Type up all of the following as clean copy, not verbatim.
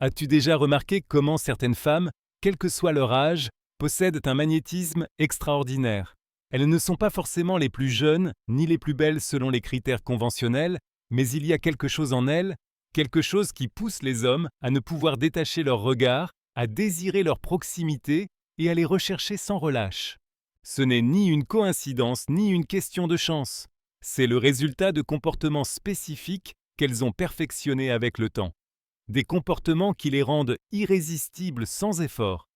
As-tu déjà remarqué comment certaines femmes, quel que soit leur âge, possèdent un magnétisme extraordinaire? Elles ne sont pas forcément les plus jeunes, ni les plus belles selon les critères conventionnels, mais il y a quelque chose en elles, quelque chose qui pousse les hommes à ne pouvoir détacher leur regard, à désirer leur proximité et à les rechercher sans relâche. Ce n'est ni une coïncidence, ni une question de chance. C'est le résultat de comportements spécifiques qu'elles ont perfectionnés avec le temps. Des comportements qui les rendent irrésistibles sans effort.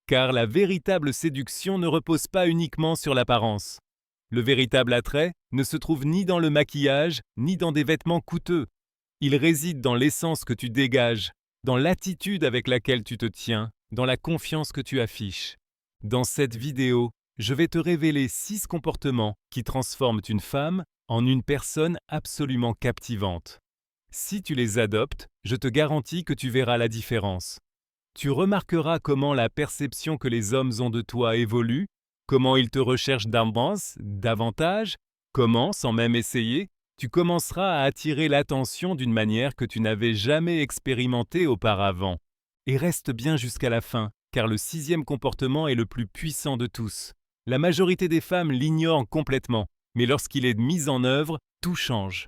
Car la véritable séduction ne repose pas uniquement sur l'apparence. Le véritable attrait ne se trouve ni dans le maquillage, ni dans des vêtements coûteux. Il réside dans l'essence que tu dégages, dans l'attitude avec laquelle tu te tiens, dans la confiance que tu affiches. Dans cette vidéo, je vais te révéler 6 comportements qui transforment une femme en une personne absolument captivante. Si tu les adoptes, je te garantis que tu verras la différence. Tu remarqueras comment la perception que les hommes ont de toi évolue, comment ils te recherchent d'avance, davantage, comment, sans même essayer, tu commenceras à attirer l'attention d'une manière que tu n'avais jamais expérimentée auparavant. Et reste bien jusqu'à la fin, car le 6e comportement est le plus puissant de tous. La majorité des femmes l'ignorent complètement, mais lorsqu'il est mis en œuvre, tout change.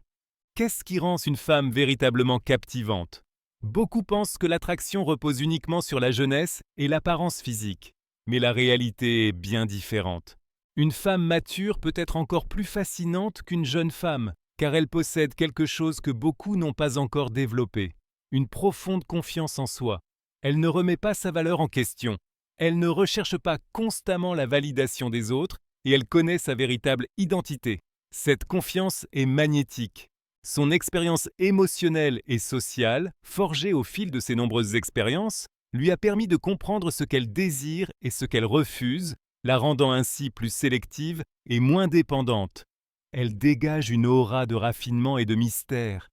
Qu'est-ce qui rend une femme véritablement captivante? Beaucoup pensent que l'attraction repose uniquement sur la jeunesse et l'apparence physique. Mais la réalité est bien différente. Une femme mature peut être encore plus fascinante qu'une jeune femme, car elle possède quelque chose que beaucoup n'ont pas encore développé. Une profonde confiance en soi. Elle ne remet pas sa valeur en question. Elle ne recherche pas constamment la validation des autres et elle connaît sa véritable identité. Cette confiance est magnétique. Son expérience émotionnelle et sociale, forgée au fil de ses nombreuses expériences, lui a permis de comprendre ce qu'elle désire et ce qu'elle refuse, la rendant ainsi plus sélective et moins dépendante. Elle dégage une aura de raffinement et de mystère.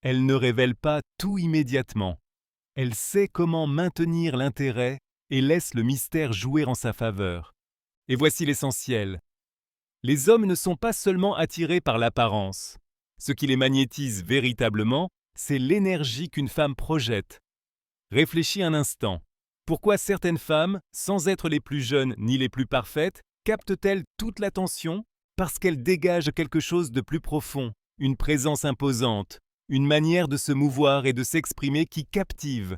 Elle ne révèle pas tout immédiatement. Elle sait comment maintenir l'intérêt et laisse le mystère jouer en sa faveur. Et voici l'essentiel. Les hommes ne sont pas seulement attirés par l'apparence. Ce qui les magnétise véritablement, c'est l'énergie qu'une femme projette. Réfléchis un instant. Pourquoi certaines femmes, sans être les plus jeunes ni les plus parfaites, captent-elles toute l'attention? Parce qu'elles dégagent quelque chose de plus profond, une présence imposante, une manière de se mouvoir et de s'exprimer qui captive.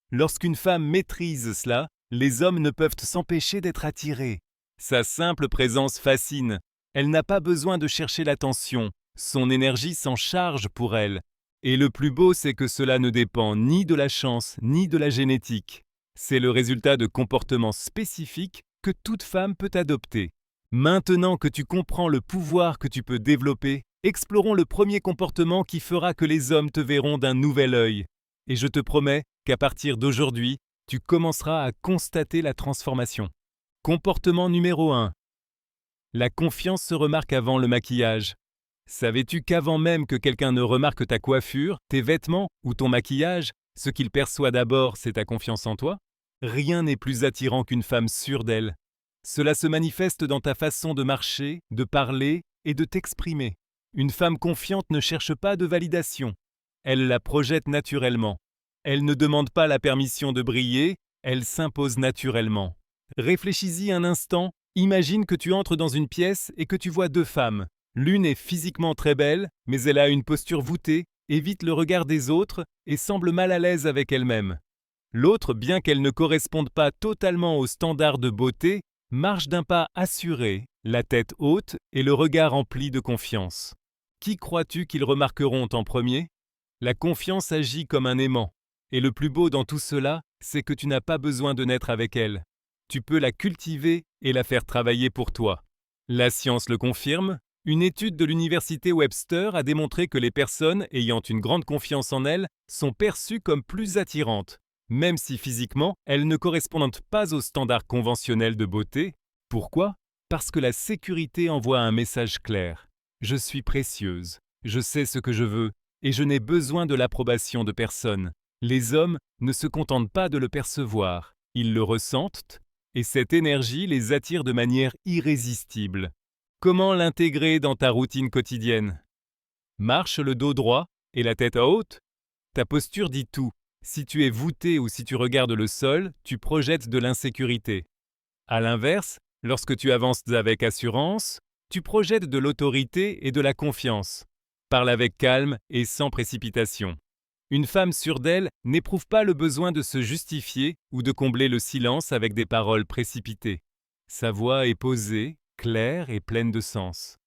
Lorsqu'une femme maîtrise cela, les hommes ne peuvent s'empêcher d'être attirés. Sa simple présence fascine. Elle n'a pas besoin de chercher l'attention. Son énergie s'en charge pour elle. Et le plus beau, c'est que cela ne dépend ni de la chance, ni de la génétique. C'est le résultat de comportements spécifiques que toute femme peut adopter. Maintenant que tu comprends le pouvoir que tu peux développer, explorons le premier comportement qui fera que les hommes te verront d'un nouvel œil. Et je te promets qu'à partir d'aujourd'hui, tu commenceras à constater la transformation. Comportement numéro 1. La confiance se remarque avant le maquillage. Savais-tu qu'avant même que quelqu'un ne remarque ta coiffure, tes vêtements ou ton maquillage, ce qu'il perçoit d'abord, c'est ta confiance en toi? Rien n'est plus attirant qu'une femme sûre d'elle. Cela se manifeste dans ta façon de marcher, de parler et de t'exprimer. Une femme confiante ne cherche pas de validation. Elle la projette naturellement. Elle ne demande pas la permission de briller, elle s'impose naturellement. Réfléchis-y un instant, imagine que tu entres dans une pièce et que tu vois 2 femmes. L'une est physiquement très belle, mais elle a une posture voûtée, évite le regard des autres et semble mal à l'aise avec elle-même. L'autre, bien qu'elle ne corresponde pas totalement aux standards de beauté, marche d'un pas assuré, la tête haute et le regard empli de confiance. Qui crois-tu qu'ils remarqueront en premier? La confiance agit comme un aimant. Et le plus beau dans tout cela, c'est que tu n'as pas besoin de naître avec elle. Tu peux la cultiver et la faire travailler pour toi. La science le confirme. Une étude de l'université Webster a démontré que les personnes ayant une grande confiance en elles sont perçues comme plus attirantes, même si physiquement elles ne correspondent pas aux standards conventionnels de beauté. Pourquoi? Parce que la sécurité envoie un message clair. Je suis précieuse, je sais ce que je veux, et je n'ai besoin de l'approbation de personne. Les hommes ne se contentent pas de le percevoir, ils le ressentent, et cette énergie les attire de manière irrésistible. Comment l'intégrer dans ta routine quotidienne? Marche le dos droit et la tête haute. Ta posture dit tout. Si tu es voûté ou si tu regardes le sol, tu projettes de l'insécurité. À l'inverse, lorsque tu avances avec assurance, tu projettes de l'autorité et de la confiance. Parle avec calme et sans précipitation. Une femme sûre d'elle n'éprouve pas le besoin de se justifier ou de combler le silence avec des paroles précipitées. Sa voix est posée, claire et pleine de sens.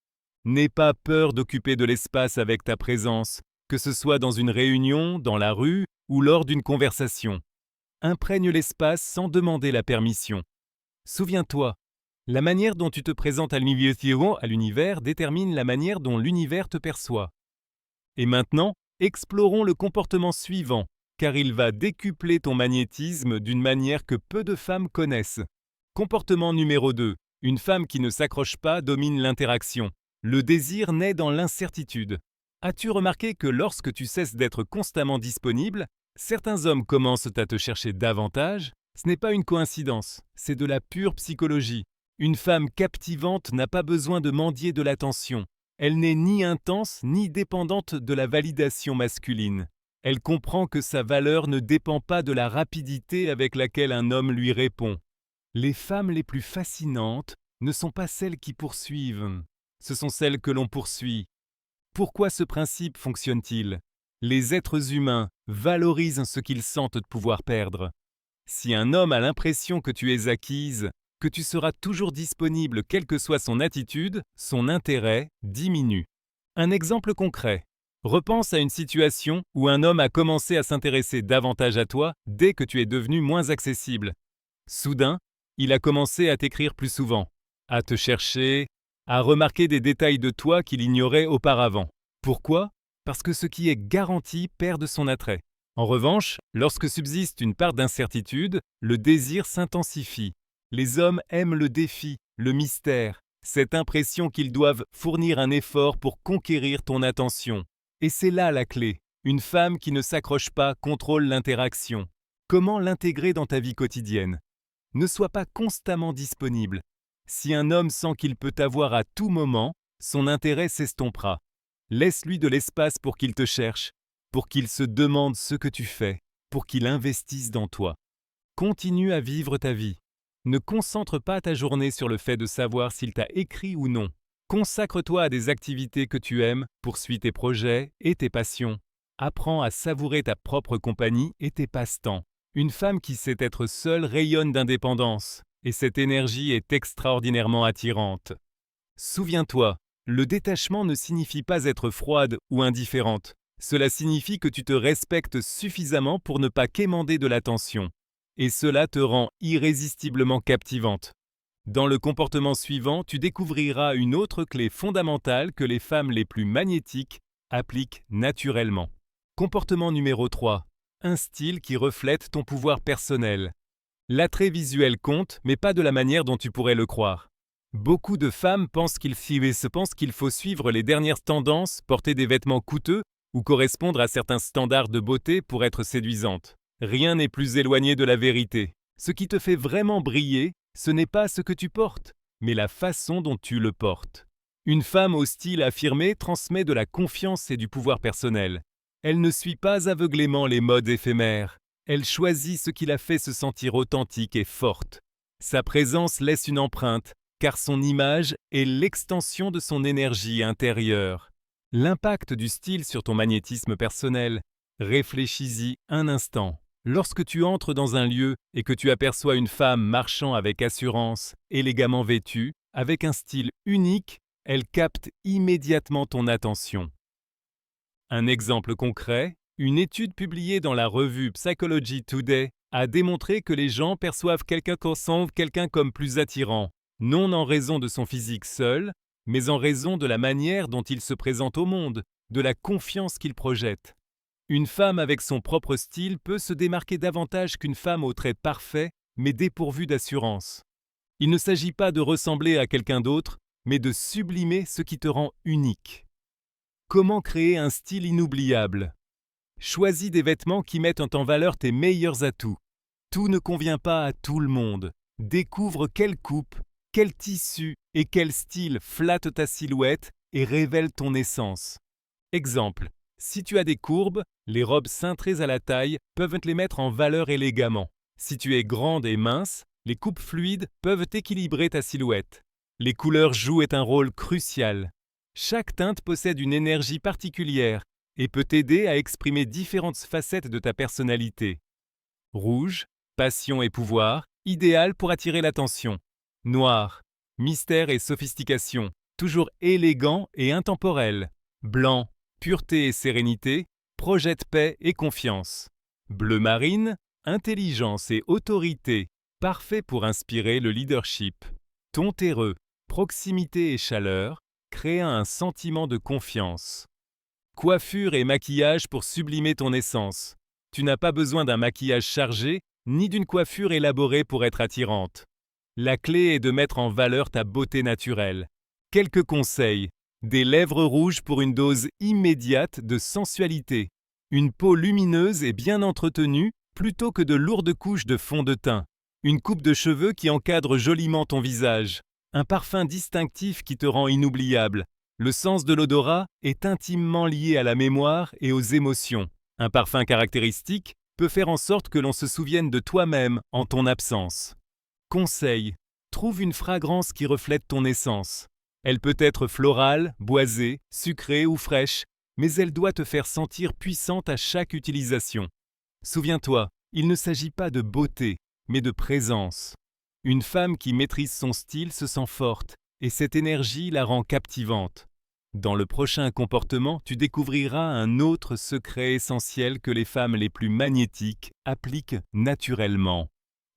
N'aie pas peur d'occuper de l'espace avec ta présence, que ce soit dans une réunion, dans la rue ou lors d'une conversation. Imprègne l'espace sans demander la permission. Souviens-toi, la manière dont tu te présentes à l'univers détermine la manière dont l'univers te perçoit. Et maintenant, explorons le comportement suivant, car il va décupler ton magnétisme d'une manière que peu de femmes connaissent. Comportement numéro 2. Une femme qui ne s'accroche pas domine l'interaction. Le désir naît dans l'incertitude. As-tu remarqué que lorsque tu cesses d'être constamment disponible, certains hommes commencent à te chercher davantage? Ce n'est pas une coïncidence, c'est de la pure psychologie. Une femme captivante n'a pas besoin de mendier de l'attention. Elle n'est ni intense ni dépendante de la validation masculine. Elle comprend que sa valeur ne dépend pas de la rapidité avec laquelle un homme lui répond. Les femmes les plus fascinantes ne sont pas celles qui poursuivent, ce sont celles que l'on poursuit. Pourquoi ce principe fonctionne-t-il? Les êtres humains valorisent ce qu'ils sentent pouvoir perdre. Si un homme a l'impression que tu es acquise, que tu seras toujours disponible quelle que soit son attitude, son intérêt diminue. Un exemple concret. Repense à une situation où un homme a commencé à s'intéresser davantage à toi dès que tu es devenu moins accessible. Soudain, il a commencé à t'écrire plus souvent, à te chercher, à remarquer des détails de toi qu'il ignorait auparavant. Pourquoi? Parce que ce qui est garanti perd son attrait. En revanche, lorsque subsiste une part d'incertitude, le désir s'intensifie. Les hommes aiment le défi, le mystère, cette impression qu'ils doivent fournir un effort pour conquérir ton attention. Et c'est là la clé. Une femme qui ne s'accroche pas contrôle l'interaction. Comment l'intégrer dans ta vie quotidienne? Ne sois pas constamment disponible. Si un homme sent qu'il peut t'avoir à tout moment, son intérêt s'estompera. Laisse-lui de l'espace pour qu'il te cherche, pour qu'il se demande ce que tu fais, pour qu'il investisse dans toi. Continue à vivre ta vie. Ne concentre pas ta journée sur le fait de savoir s'il t'a écrit ou non. Consacre-toi à des activités que tu aimes, poursuis tes projets et tes passions. Apprends à savourer ta propre compagnie et tes passe-temps. Une femme qui sait être seule rayonne d'indépendance, et cette énergie est extraordinairement attirante. Souviens-toi, le détachement ne signifie pas être froide ou indifférente. Cela signifie que tu te respectes suffisamment pour ne pas quémander de l'attention. Et cela te rend irrésistiblement captivante. Dans le comportement suivant, tu découvriras une autre clé fondamentale que les femmes les plus magnétiques appliquent naturellement. Comportement numéro 3. Un style qui reflète ton pouvoir personnel. L'attrait visuel compte, mais pas de la manière dont tu pourrais le croire. Beaucoup de femmes pensent qu'il faut suivre les dernières tendances, porter des vêtements coûteux ou correspondre à certains standards de beauté pour être séduisante. Rien n'est plus éloigné de la vérité. Ce qui te fait vraiment briller, ce n'est pas ce que tu portes, mais la façon dont tu le portes. Une femme au style affirmé transmet de la confiance et du pouvoir personnel. Elle ne suit pas aveuglément les modes éphémères. Elle choisit ce qui la fait se sentir authentique et forte. Sa présence laisse une empreinte, car son image est l'extension de son énergie intérieure. L'impact du style sur ton magnétisme personnel. Réfléchis-y un instant. Lorsque tu entres dans un lieu et que tu aperçois une femme marchant avec assurance, élégamment vêtue, avec un style unique, elle capte immédiatement ton attention. Un exemple concret, une étude publiée dans la revue Psychology Today a démontré que les gens perçoivent quelqu'un comme plus attirant, non en raison de son physique seul, mais en raison de la manière dont il se présente au monde, de la confiance qu'il projette. Une femme avec son propre style peut se démarquer davantage qu'une femme aux traits parfaits, mais dépourvue d'assurance. Il ne s'agit pas de ressembler à quelqu'un d'autre, mais de sublimer ce qui te rend unique. Comment créer un style inoubliable? Choisis des vêtements qui mettent en valeur tes meilleurs atouts. Tout ne convient pas à tout le monde. Découvre quelle coupe, quel tissu et quel style flattent ta silhouette et révèlent ton essence. Exemple, si tu as des courbes, Les robes cintrées à la taille peuvent te les mettre en valeur élégamment. Si tu es grande et mince, les coupes fluides peuvent équilibrer ta silhouette. Les couleurs jouent un rôle crucial. Chaque teinte possède une énergie particulière et peut t'aider à exprimer différentes facettes de ta personnalité. Rouge, passion et pouvoir, idéal pour attirer l'attention. Noir, mystère et sophistication, toujours élégant et intemporel. Blanc, pureté et sérénité, projette paix et confiance. Bleu marine, intelligence et autorité, parfait pour inspirer le leadership. Ton terreux, proximité et chaleur, créant un sentiment de confiance. Coiffure et maquillage pour sublimer ton essence. Tu n'as pas besoin d'un maquillage chargé, ni d'une coiffure élaborée pour être attirante. La clé est de mettre en valeur ta beauté naturelle. Quelques conseils. Des lèvres rouges pour une dose immédiate de sensualité. Une peau lumineuse et bien entretenue plutôt que de lourdes couches de fond de teint. Une coupe de cheveux qui encadre joliment ton visage. Un parfum distinctif qui te rend inoubliable. Le sens de l'odorat est intimement lié à la mémoire et aux émotions. Un parfum caractéristique peut faire en sorte que l'on se souvienne de toi-même en ton absence. Conseil. Trouve une fragrance qui reflète ton essence. Elle peut être florale, boisée, sucrée ou fraîche, mais elle doit te faire sentir puissante à chaque utilisation. Souviens-toi, il ne s'agit pas de beauté, mais de présence. Une femme qui maîtrise son style se sent forte, et cette énergie la rend captivante. Dans le prochain comportement, tu découvriras un autre secret essentiel que les femmes les plus magnétiques appliquent naturellement.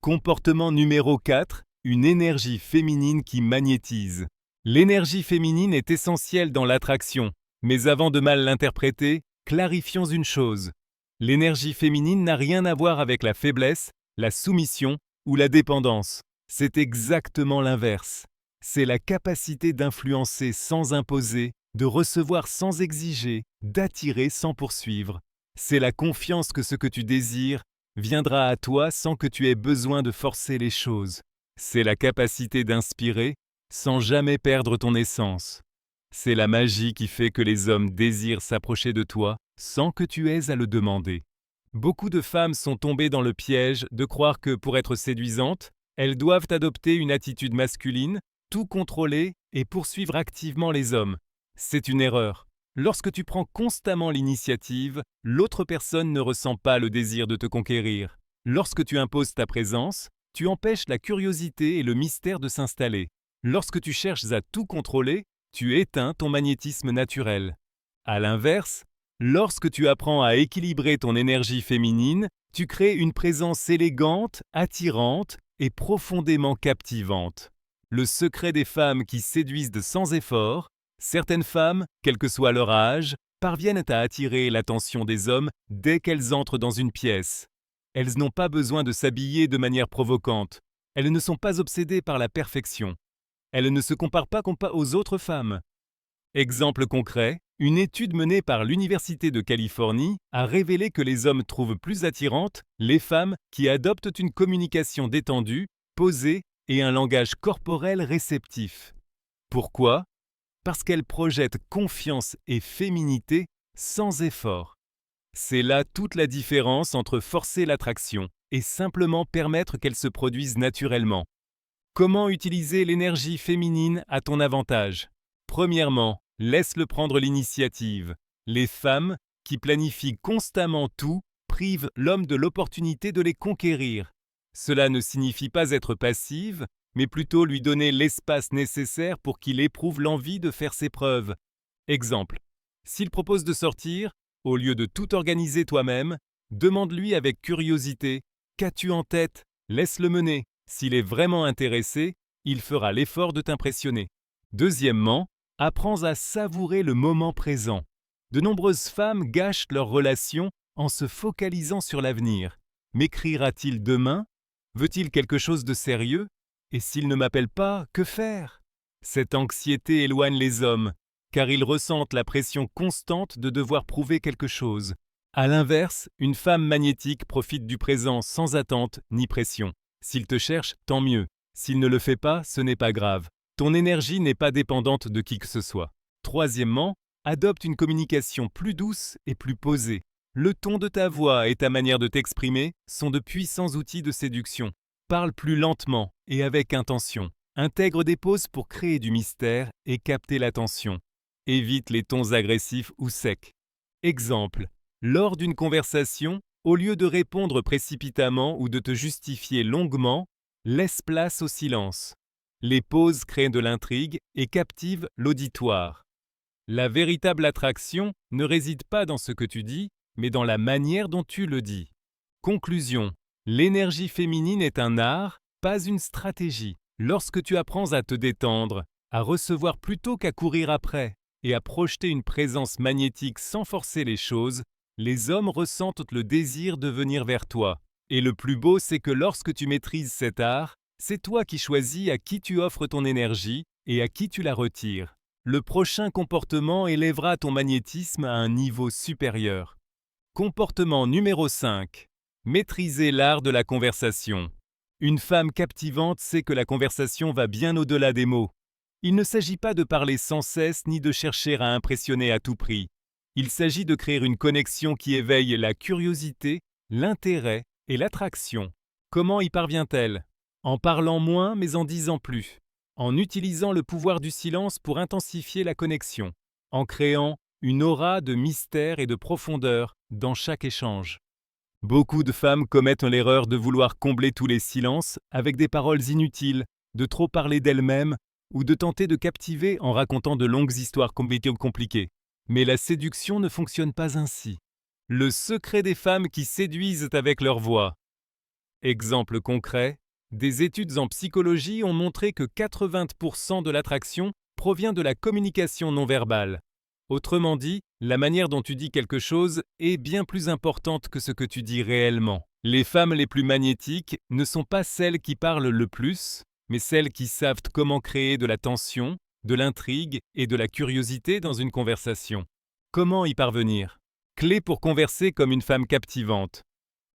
Comportement numéro 4, une énergie féminine qui magnétise. L'énergie féminine est essentielle dans l'attraction, mais avant de mal l'interpréter, clarifions une chose. L'énergie féminine n'a rien à voir avec la faiblesse, la soumission ou la dépendance. C'est exactement l'inverse. C'est la capacité d'influencer sans imposer, de recevoir sans exiger, d'attirer sans poursuivre. C'est la confiance que ce que tu désires viendra à toi sans que tu aies besoin de forcer les choses. C'est la capacité d'inspirer sans jamais perdre ton essence. C'est la magie qui fait que les hommes désirent s'approcher de toi sans que tu aies à le demander. Beaucoup de femmes sont tombées dans le piège de croire que pour être séduisantes, elles doivent adopter une attitude masculine, tout contrôler et poursuivre activement les hommes. C'est une erreur. Lorsque tu prends constamment l'initiative, l'autre personne ne ressent pas le désir de te conquérir. Lorsque tu imposes ta présence, tu empêches la curiosité et le mystère de s'installer. Lorsque tu cherches à tout contrôler, tu éteins ton magnétisme naturel. À l'inverse, lorsque tu apprends à équilibrer ton énergie féminine, tu crées une présence élégante, attirante et profondément captivante. Le secret des femmes qui séduisent sans effort, certaines femmes, quel que soit leur âge, parviennent à attirer l'attention des hommes dès qu'elles entrent dans une pièce. Elles n'ont pas besoin de s'habiller de manière provocante. Elles ne sont pas obsédées par la perfection. Elles ne se comparent pas aux autres femmes. Exemple concret, une étude menée par l'Université de Californie a révélé que les hommes trouvent plus attirantes les femmes qui adoptent une communication détendue, posée et un langage corporel réceptif. Pourquoi ? Parce qu'elles projettent confiance et féminité sans effort. C'est là toute la différence entre forcer l'attraction et simplement permettre qu'elle se produise naturellement. Comment utiliser l'énergie féminine à ton avantage ? Premièrement, laisse-le prendre l'initiative. Les femmes, qui planifient constamment tout, privent l'homme de l'opportunité de les conquérir. Cela ne signifie pas être passive, mais plutôt lui donner l'espace nécessaire pour qu'il éprouve l'envie de faire ses preuves. Exemple, s'il propose de sortir, au lieu de tout organiser toi-même, demande-lui avec curiosité « Qu'as-tu en tête ? Laisse-le mener. » S'il est vraiment intéressé, il fera l'effort de t'impressionner. Deuxièmement, apprends à savourer le moment présent. De nombreuses femmes gâchent leur relation en se focalisant sur l'avenir. M'écrira-t-il demain ? Veut-il quelque chose de sérieux ? Et s'il ne m'appelle pas, que faire ? Cette anxiété éloigne les hommes, car ils ressentent la pression constante de devoir prouver quelque chose. À l'inverse, une femme magnétique profite du présent sans attente ni pression. S'il te cherche, tant mieux. S'il ne le fait pas, ce n'est pas grave. Ton énergie n'est pas dépendante de qui que ce soit. Troisièmement, adopte une communication plus douce et plus posée. Le ton de ta voix et ta manière de t'exprimer sont de puissants outils de séduction. Parle plus lentement et avec intention. Intègre des pauses pour créer du mystère et capter l'attention. Évite les tons agressifs ou secs. Exemple, lors d'une conversation, au lieu de répondre précipitamment ou de te justifier longuement, laisse place au silence. Les pauses créent de l'intrigue et captivent l'auditoire. La véritable attraction ne réside pas dans ce que tu dis, mais dans la manière dont tu le dis. Conclusion. L'énergie féminine est un art, pas une stratégie. Lorsque tu apprends à te détendre, à recevoir plutôt qu'à courir après, et à projeter une présence magnétique sans forcer les choses, les hommes ressentent le désir de venir vers toi. Et le plus beau, c'est que lorsque tu maîtrises cet art, c'est toi qui choisis à qui tu offres ton énergie et à qui tu la retires. Le prochain comportement élèvera ton magnétisme à un niveau supérieur. Comportement numéro 5. Maîtriser l'art de la conversation. Une femme captivante sait que la conversation va bien au-delà des mots. Il ne s'agit pas de parler sans cesse ni de chercher à impressionner à tout prix. Il s'agit de créer une connexion qui éveille la curiosité, l'intérêt et l'attraction. Comment y parvient-elle? En parlant moins mais en disant plus. En utilisant le pouvoir du silence pour intensifier la connexion. En créant une aura de mystère et de profondeur dans chaque échange. Beaucoup de femmes commettent l'erreur de vouloir combler tous les silences avec des paroles inutiles, de trop parler d'elles-mêmes ou de tenter de captiver en racontant de longues histoires compliquées. Mais la séduction ne fonctionne pas ainsi. Le secret des femmes qui séduisent avec leur voix. Exemple concret, des études en psychologie ont montré que 80% de l'attraction provient de la communication non verbale. Autrement dit, la manière dont tu dis quelque chose est bien plus importante que ce que tu dis réellement. Les femmes les plus magnétiques ne sont pas celles qui parlent le plus, mais celles qui savent comment créer de la tension, de l'intrigue et de la curiosité dans une conversation. Comment y parvenir? Clé pour converser comme une femme captivante.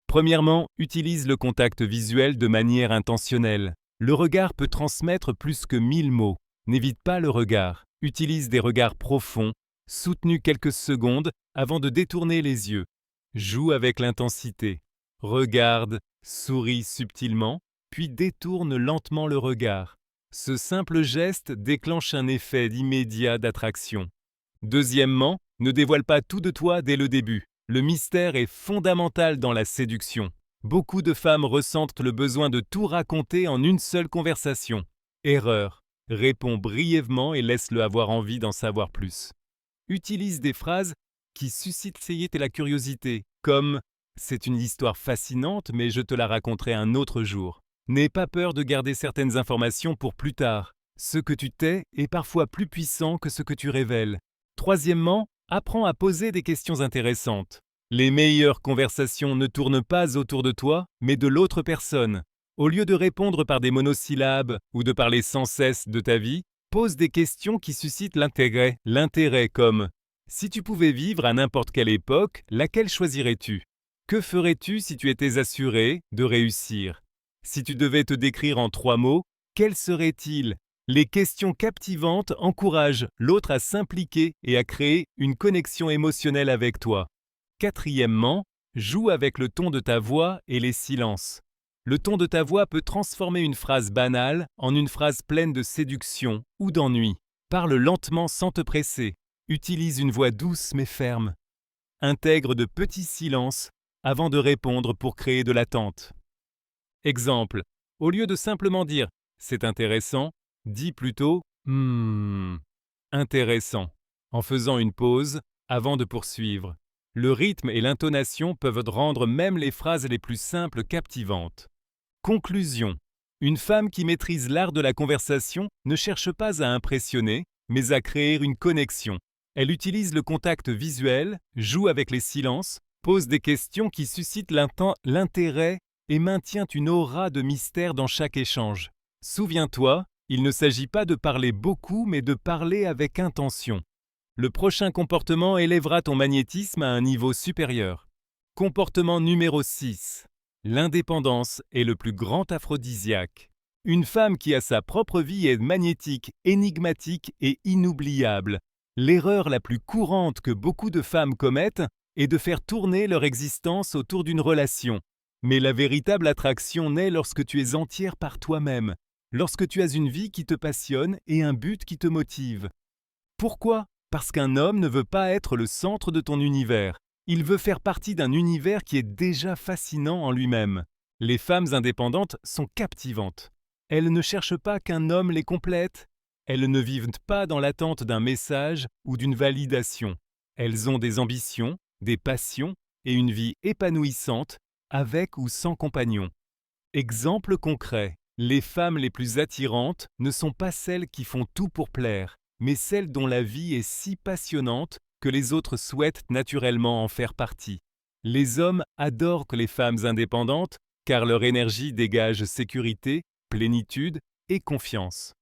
Premièrement, utilise le contact visuel de manière intentionnelle. Le regard peut transmettre plus que 1000 mots. N'évite pas le regard. Utilise des regards profonds, soutenus quelques secondes avant de détourner les yeux. Joue avec l'intensité. Regarde, souris subtilement, puis détourne lentement le regard. Ce simple geste déclenche un effet immédiat d'attraction. Deuxièmement, ne dévoile pas tout de toi dès le début. Le mystère est fondamental dans la séduction. Beaucoup de femmes ressentent le besoin de tout raconter en une seule conversation. Erreur. Réponds brièvement et laisse-le avoir envie d'en savoir plus. Utilise des phrases qui suscitent la curiosité, comme « C'est une histoire fascinante, mais je te la raconterai un autre jour ». N'aie pas peur de garder certaines informations pour plus tard. Ce que tu tais est parfois plus puissant que ce que tu révèles. Troisièmement, apprends à poser des questions intéressantes. Les meilleures conversations ne tournent pas autour de toi, mais de l'autre personne. Au lieu de répondre par des monosyllabes ou de parler sans cesse de ta vie, pose des questions qui suscitent l'intérêt. L'intérêt comme « Si tu pouvais vivre à n'importe quelle époque, laquelle choisirais-tu? Que ferais-tu si tu étais assuré de réussir? Si tu devais te décrire en 3 mots, quels seraient-ils » Les questions captivantes encouragent l'autre à s'impliquer et à créer une connexion émotionnelle avec toi. Quatrièmement, joue avec le ton de ta voix et les silences. Le ton de ta voix peut transformer une phrase banale en une phrase pleine de séduction ou d'ennui. Parle lentement sans te presser. Utilise une voix douce mais ferme. Intègre de petits silences avant de répondre pour créer de l'attente. Exemple, au lieu de simplement dire « c'est intéressant », dis plutôt « intéressant » en faisant une pause avant de poursuivre. Le rythme et l'intonation peuvent rendre même les phrases les plus simples captivantes. Conclusion. Une femme qui maîtrise l'art de la conversation ne cherche pas à impressionner, mais à créer une connexion. Elle utilise le contact visuel, joue avec les silences, pose des questions qui suscitent l'intérêt et maintient une aura de mystère dans chaque échange. Souviens-toi, il ne s'agit pas de parler beaucoup, mais de parler avec intention. Le prochain comportement élèvera ton magnétisme à un niveau supérieur. Comportement numéro 6. L'indépendance est le plus grand aphrodisiaque. Une femme qui a sa propre vie est magnétique, énigmatique et inoubliable. L'erreur la plus courante que beaucoup de femmes commettent et de faire tourner leur existence autour d'une relation. Mais la véritable attraction naît lorsque tu es entière par toi-même, lorsque tu as une vie qui te passionne et un but qui te motive. Pourquoi? Parce qu'un homme ne veut pas être le centre de ton univers. Il veut faire partie d'un univers qui est déjà fascinant en lui-même. Les femmes indépendantes sont captivantes. Elles ne cherchent pas qu'un homme les complète. Elles ne vivent pas dans l'attente d'un message ou d'une validation. Elles ont des ambitions, des passions et une vie épanouissante, avec ou sans compagnon. Exemple concret, les femmes les plus attirantes ne sont pas celles qui font tout pour plaire, mais celles dont la vie est si passionnante que les autres souhaitent naturellement en faire partie. Les hommes adorent les femmes indépendantes car leur énergie dégage sécurité, plénitude et confiance.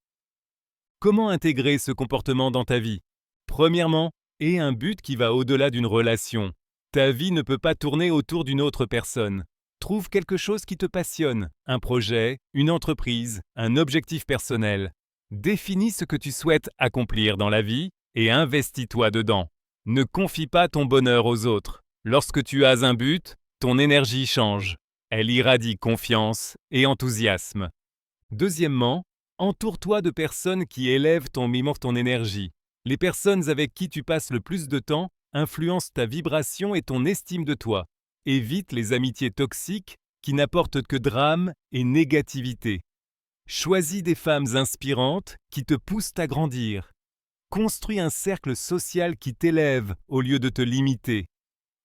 Comment intégrer ce comportement dans ta vie? Premièrement, aie un but qui va au-delà d'une relation. Ta vie ne peut pas tourner autour d'une autre personne. Trouve quelque chose qui te passionne, un projet, une entreprise, un objectif personnel. Définis ce que tu souhaites accomplir dans la vie et investis-toi dedans. Ne confie pas ton bonheur aux autres. Lorsque tu as un but, ton énergie change. Elle irradie confiance et enthousiasme. Deuxièmement, entoure-toi de personnes qui élèvent ton énergie. Les personnes avec qui tu passes le plus de temps influencent ta vibration et ton estime de toi. Évite les amitiés toxiques qui n'apportent que drame et négativité. Choisis des femmes inspirantes qui te poussent à grandir. Construis un cercle social qui t'élève au lieu de te limiter.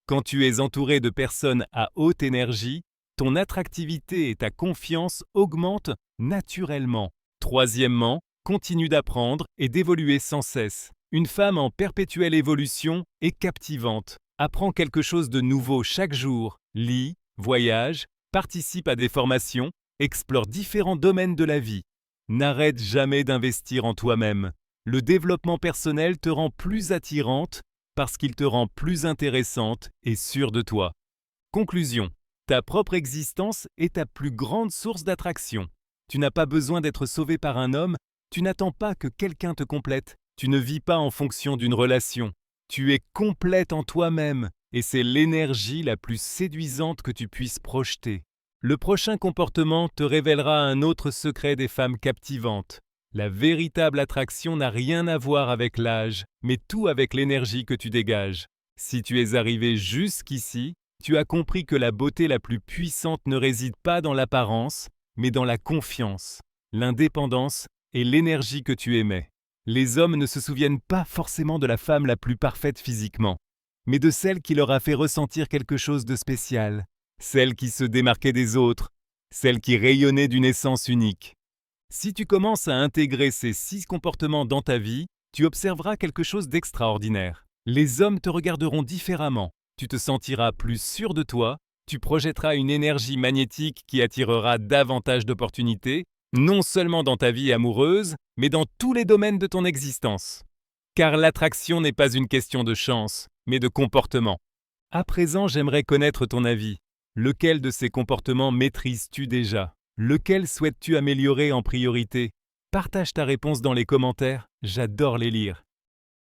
Quand tu es entouré de personnes à haute énergie, ton attractivité et ta confiance augmentent naturellement. Troisièmement, continue d'apprendre et d'évoluer sans cesse. Une femme en perpétuelle évolution est captivante. Apprends quelque chose de nouveau chaque jour. Lis, voyage, participe à des formations, explore différents domaines de la vie. N'arrête jamais d'investir en toi-même. Le développement personnel te rend plus attirante parce qu'il te rend plus intéressante et sûre de toi. Conclusion. Ta propre existence est ta plus grande source d'attraction. Tu n'as pas besoin d'être sauvé par un homme, tu n'attends pas que quelqu'un te complète, tu ne vis pas en fonction d'une relation. Tu es complète en toi-même et c'est l'énergie la plus séduisante que tu puisses projeter. Le prochain comportement te révélera un autre secret des femmes captivantes. La véritable attraction n'a rien à voir avec l'âge, mais tout avec l'énergie que tu dégages. Si tu es arrivé jusqu'ici, tu as compris que la beauté la plus puissante ne réside pas dans l'apparence, mais dans la confiance, l'indépendance et l'énergie que tu émets. Les hommes ne se souviennent pas forcément de la femme la plus parfaite physiquement, mais de celle qui leur a fait ressentir quelque chose de spécial, celle qui se démarquait des autres, celle qui rayonnait d'une essence unique. Si tu commences à intégrer ces 6 comportements dans ta vie, tu observeras quelque chose d'extraordinaire. Les hommes te regarderont différemment, tu te sentiras plus sûr de toi, tu projetteras une énergie magnétique qui attirera davantage d'opportunités, non seulement dans ta vie amoureuse, mais dans tous les domaines de ton existence. Car l'attraction n'est pas une question de chance, mais de comportement. À présent, j'aimerais connaître ton avis. Lequel de ces comportements maîtrises-tu déjà? Lequel souhaites-tu améliorer en priorité? Partage ta réponse dans les commentaires, j'adore les lire.